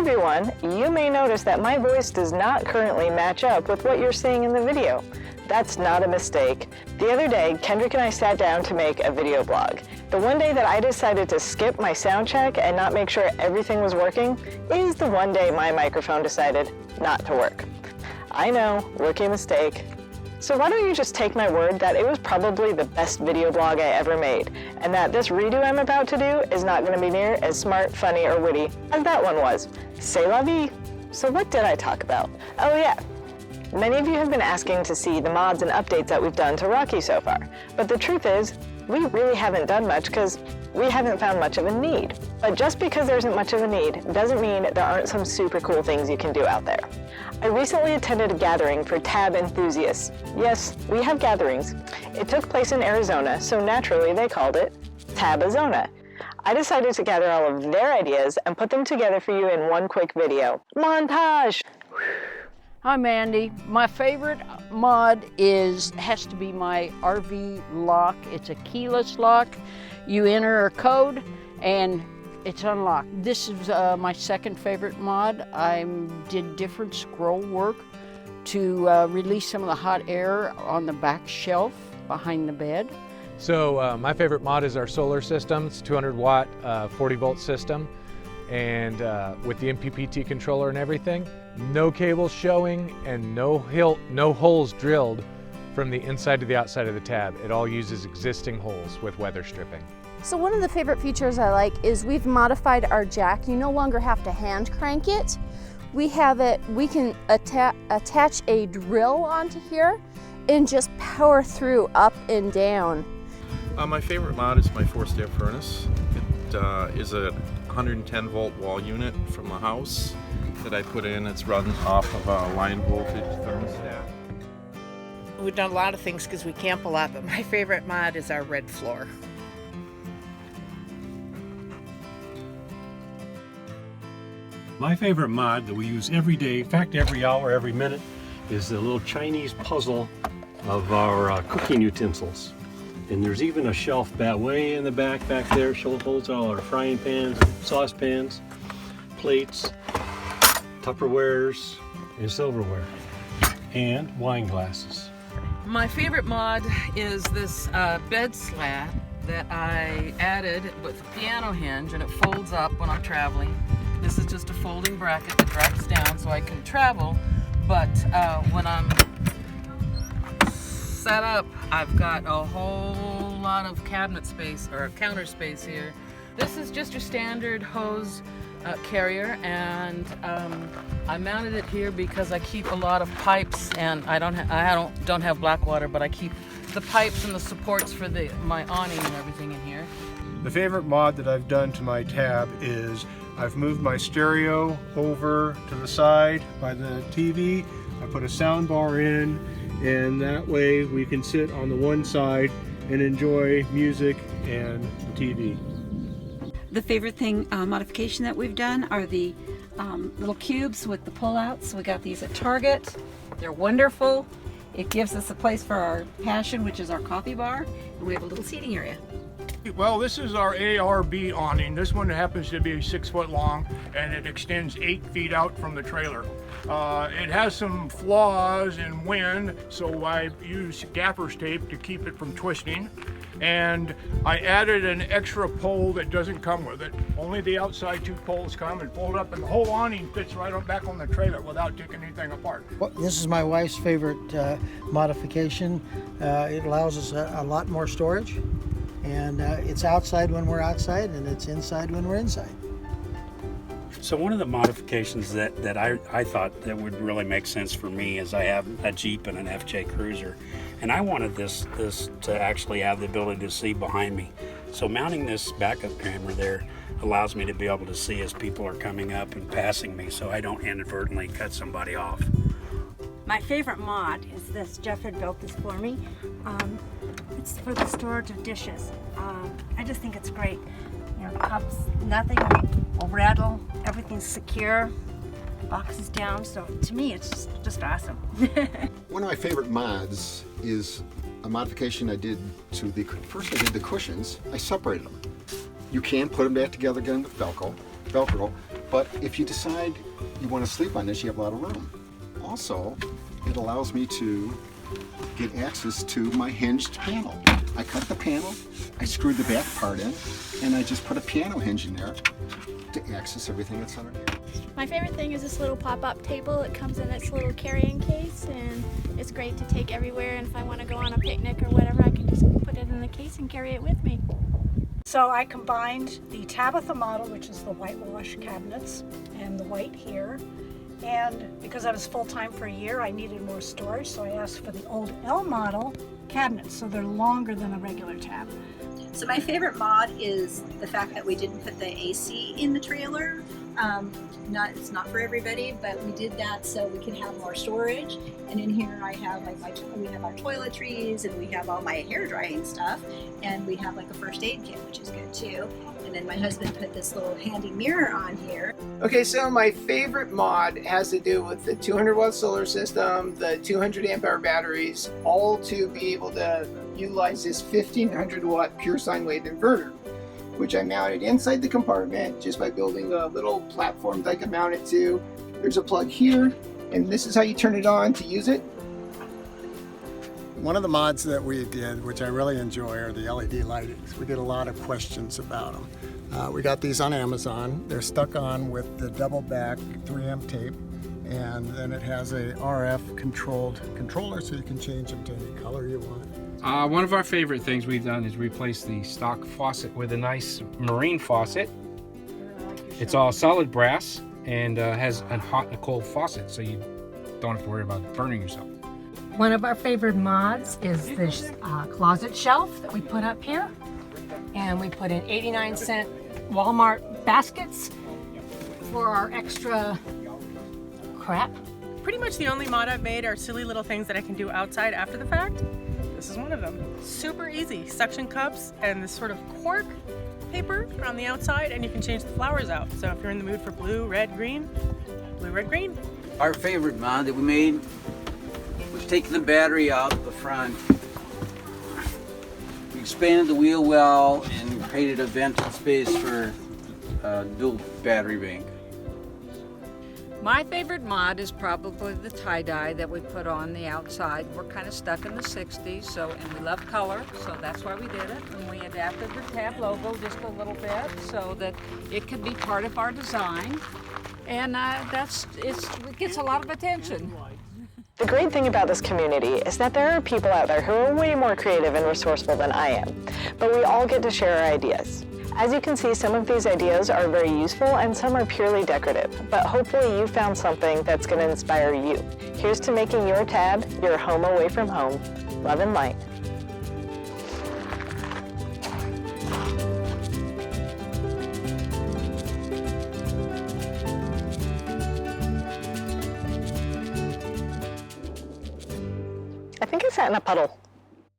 everyone, you may notice that my voice does not currently match up with what you're seeing in the video. That's not a mistake. The other day, Kendrick and I sat down to make a video blog. The one day that I decided to skip my sound check and not make sure everything was working is the one day my microphone decided not to work. I know, rookie mistake. So why don't you just take my word that it was probably the best video blog I ever made, and that this redo I'm about to do is not going to be near as smart, funny, or witty as that one was. C'est la vie. So what did I talk about? Oh yeah. Many of you have been asking to see the mods and updates that we've done to Rocky so far, but the truth is, we really haven't done much because we haven't found much of a need. But just because there isn't much of a need doesn't mean there aren't some super cool things you can do out there. I recently attended a gathering for tab enthusiasts. Yes, we have gatherings. It took place in Arizona, so naturally they called it Tabazona. I decided to gather all of their ideas and put them together for you in one quick video. Montage! Hi Mandy. My favorite mod has to be my RV lock. It's a keyless lock. You enter a code and it's unlocked. This is my second favorite mod. I did different scroll work to release some of the hot air on the back shelf behind the bed. So my favorite mod is our solar system. It's 200 watt, 40 volt system. And with the MPPT controller and everything, no cables showing and no holes drilled from the inside to the outside of the tab. It all uses existing holes with weather stripping. So one of the favorite features I like is we've modified our jack. You no longer have to hand crank it. We can attach a drill onto here and just power through up and down. My favorite mod is my 4-step furnace. It is a 110 volt wall unit from the house that I put in. It's run off of a line voltage thermostat. We've done a lot of things because we camp a lot, but my favorite mod is our red floor. My favorite mod that we use every day, in fact every hour, every minute, is the little Chinese puzzle of our cooking utensils. And there's even a shelf way in the back there, holds all our frying pans, saucepans, plates, Tupperwares, and silverware, and wine glasses. My favorite mod is this bed slat that I added with a piano hinge, and it folds up when I'm traveling. This is just a folding bracket that drops down so I can travel, but when I'm set up, I've got a whole lot of cabinet space or counter space here. This is just your standard hose carrier, and I mounted it here because I keep a lot of pipes, and I don't have black water, but I keep the pipes and the supports for my awning and everything in here. The favorite mod that I've done to my tab is I've moved my stereo over to the side by the TV. I put a sound bar in, and that way we can sit on the one side and enjoy music and the TV. The favorite thing, modification that we've done are the little cubes with the pull-outs. We got these at Target. They're wonderful. It gives us a place for our passion, which is our coffee bar, and we have a little seating area. Well, this is our ARB awning. This one happens to be 6 foot long, and it extends 8 feet out from the trailer. It has some flaws in wind, so I use gaffer's tape to keep it from twisting. And I added an extra pole that doesn't come with it. Only the outside 2 poles come and fold up, and the whole awning fits right on back on the trailer without taking anything apart. Well, this is my wife's favorite modification. It allows us a lot more storage, and it's outside when we're outside, and it's inside when we're inside. So one of the modifications that I thought that would really make sense for me is I have a Jeep and an FJ Cruiser, and I wanted this to actually have the ability to see behind me. So mounting this backup camera there allows me to be able to see as people are coming up and passing me, so I don't inadvertently cut somebody off. My favorite mod is this. Jeff had built this for me. It's for the storage of dishes. I just think it's great. You know, cups, nothing will rattle, everything's secure, boxes down, so to me it's just awesome. One of my favorite mods is a modification I did to first I did the cushions, I separated them. You can put them back together again with Velcro, But if you decide you want to sleep on this, you have a lot of room. Also, it allows me to get access to my hinged panel. I cut the panel, I screwed the back part in, and I just put a piano hinge in there to access everything that's under here. My favorite thing is this little pop-up table. It comes in its little carrying case, and it's great to take everywhere, and if I want to go on a picnic or whatever, I can just put it in the case and carry it with me. So I combined the Tabitha model, which is the whitewash cabinets, and the white here. And because I was full-time for a year, I needed more storage, so I asked for the old L model cabinets, so they're longer than a regular tab. So my favorite mod is the fact that we didn't put the AC in the trailer. It's not for everybody, but we did that so we can have more storage. And in here I have we have our toiletries, and we have all my hair drying stuff, and we have like a first aid kit, which is good too. And then my husband put this little handy mirror on here. Okay, so my favorite mod has to do with the 200-watt solar system, the 200 amp hour batteries, all to be able to utilize this 1500-watt pure sine wave inverter, which I mounted inside the compartment just by building a little platform that I can mount it to. There's a plug here, and this is how you turn it on to use it. One of the mods that we did, which I really enjoy, are the LED lightings. We get a lot of questions about them. We got these on Amazon. They're stuck on with the double back 3M tape, and then it has a RF controlled controller so you can change them to any color you want. One of our favorite things we've done is replace the stock faucet with a nice marine faucet. It's all solid brass and has a hot and a cold faucent, so you don't have to worry about burning yourself. One of our favorite mods is this closet shelf that we put up here. And we put in 89-cent Walmart baskets for our extra crap. Pretty much the only mod I've made are silly little things that I can do outside after the fact. This is one of them. Super easy. Suction cups and this sort of cork paper on the outside, and you can change the flowers out. So if you're in the mood for blue, red, green, blue, red, green. Our favorite mod that we made was taking the battery out the front. We expanded the wheel well and created a vented space for dual battery bank. My favorite mod is probably the tie-dye that we put on the outside. We're kind of stuck in the 60s, and we love color, so that's why we did it. And we adapted the tab logo just a little bit so that it could be part of our design. And it gets a lot of attention. The great thing about this community is that there are people out there who are way more creative and resourceful than I am, but we all get to share our ideas. As you can see, some of these ideas are very useful and some are purely decorative, but hopefully you found something that's going to inspire you. Here's to making your tab your home away from home. Love and light. I think I sat in a puddle.